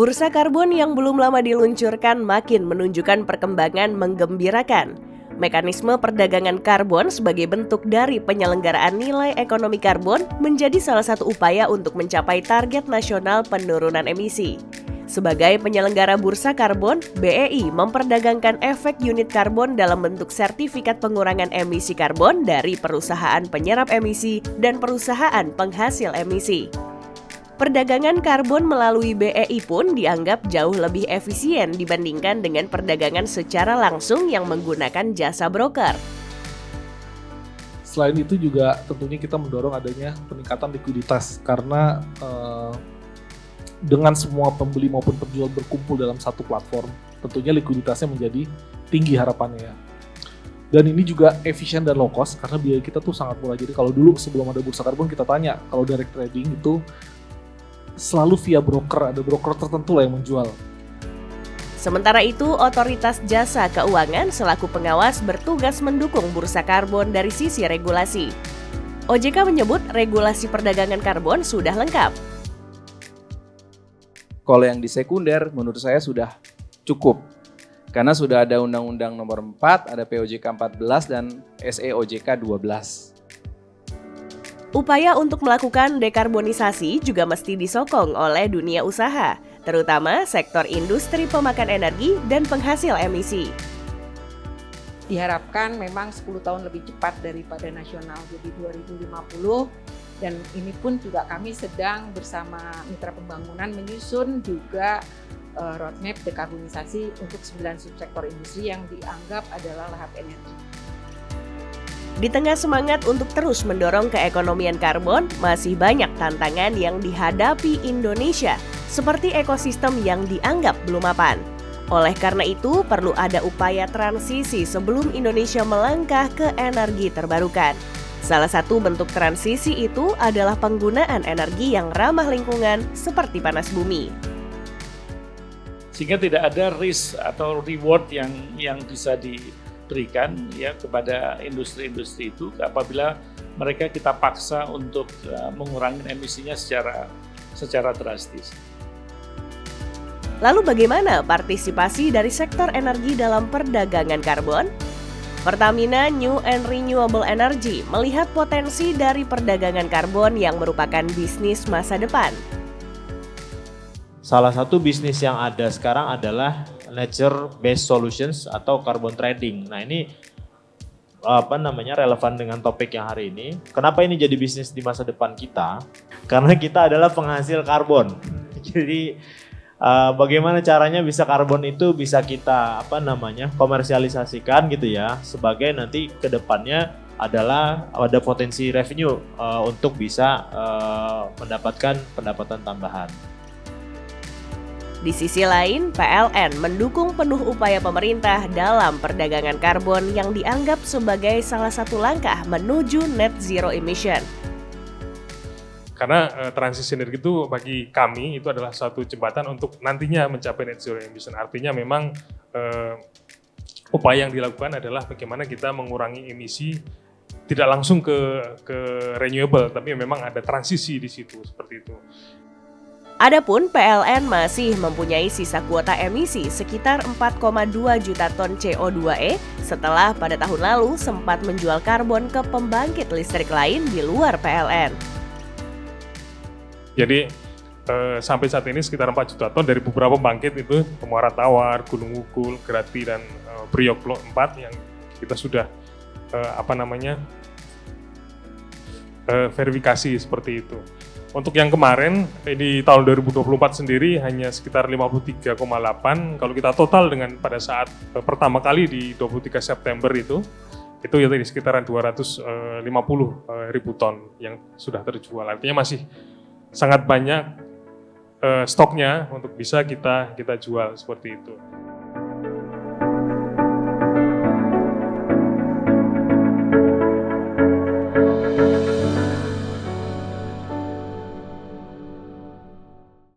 Bursa karbon yang belum lama diluncurkan makin menunjukkan perkembangan menggembirakan. Mekanisme perdagangan karbon sebagai bentuk dari penyelenggaraan nilai ekonomi karbon menjadi salah satu upaya untuk mencapai target nasional penurunan emisi. Sebagai penyelenggara bursa karbon, BEI memperdagangkan efek unit karbon dalam bentuk sertifikat pengurangan emisi karbon dari perusahaan penyerap emisi dan perusahaan penghasil emisi. Perdagangan karbon melalui BEI pun dianggap jauh lebih efisien dibandingkan dengan perdagangan secara langsung yang menggunakan jasa broker. Selain itu juga tentunya kita mendorong adanya peningkatan likuiditas karena dengan semua pembeli maupun penjual berkumpul dalam satu platform, tentunya likuiditasnya menjadi tinggi harapannya. Dan ini juga efisien dan low cost karena biaya kita tuh sangat murah. Jadi kalau dulu sebelum ada bursa karbon kita tanya, kalau direct trading itu selalu via broker, ada broker tertentu lah yang menjual. Sementara itu, Otoritas Jasa Keuangan selaku pengawas bertugas mendukung bursa karbon dari sisi regulasi. OJK menyebut regulasi perdagangan karbon sudah lengkap. Kalau yang di sekunder menurut saya sudah cukup. Karena sudah ada Undang-Undang Nomor 4, ada POJK 14 dan SEOJK 12. Upaya untuk melakukan dekarbonisasi juga mesti disokong oleh dunia usaha, terutama sektor industri pemakan energi dan penghasil emisi. Diharapkan memang 10 tahun lebih cepat daripada nasional, jadi 2050. Dan ini pun juga kami sedang bersama mitra pembangunan menyusun juga roadmap dekarbonisasi untuk 9 subsektor industri yang dianggap adalah lahap energi. Di tengah semangat untuk terus mendorong keekonomian karbon, masih banyak tantangan yang dihadapi Indonesia, seperti ekosistem yang dianggap belum mapan. Oleh karena itu, perlu ada upaya transisi sebelum Indonesia melangkah ke energi terbarukan. Salah satu bentuk transisi itu adalah penggunaan energi yang ramah lingkungan seperti panas bumi. Sehingga tidak ada risk atau reward yang bisa diberikan ya kepada industri-industri itu apabila mereka kita paksa untuk mengurangi emisinya secara drastis. Lalu bagaimana partisipasi dari sektor energi dalam perdagangan karbon? Pertamina New and Renewable Energy melihat potensi dari perdagangan karbon yang merupakan bisnis masa depan. Salah satu bisnis yang ada sekarang adalah nature based solutions atau carbon trading. Nah, ini relevan dengan topik yang hari ini. Kenapa ini jadi bisnis di masa depan kita? Karena kita adalah penghasil karbon. Jadi bagaimana caranya bisa karbon itu bisa kita komersialisasikan gitu ya, sebagai nanti ke depannya adalah ada potensi revenue untuk bisa mendapatkan pendapatan tambahan. Di sisi lain, PLN mendukung penuh upaya pemerintah dalam perdagangan karbon yang dianggap sebagai salah satu langkah menuju net zero emission. Karena transisi energi itu bagi kami itu adalah satu jembatan untuk nantinya mencapai net zero emission. Artinya memang upaya yang dilakukan adalah bagaimana kita mengurangi emisi tidak langsung ke renewable, tapi memang ada transisi di situ seperti itu. Adapun PLN masih mempunyai sisa kuota emisi sekitar 4,2 juta ton CO2e setelah pada tahun lalu sempat menjual karbon ke pembangkit listrik lain di luar PLN. Jadi sampai saat ini sekitar 4 juta ton dari beberapa pembangkit itu Muara Tawar, Gunung Wukul, Grati dan Priok Blok 4 yang kita sudah verifikasi seperti itu. Untuk yang kemarin di tahun 2024 sendiri hanya sekitar 53,8. Kalau kita total dengan pada saat pertama kali di 23 September itu ya tadi sekitaran 250 ribu ton yang sudah terjual. Artinya masih sangat banyak stoknya untuk bisa kita jual seperti itu.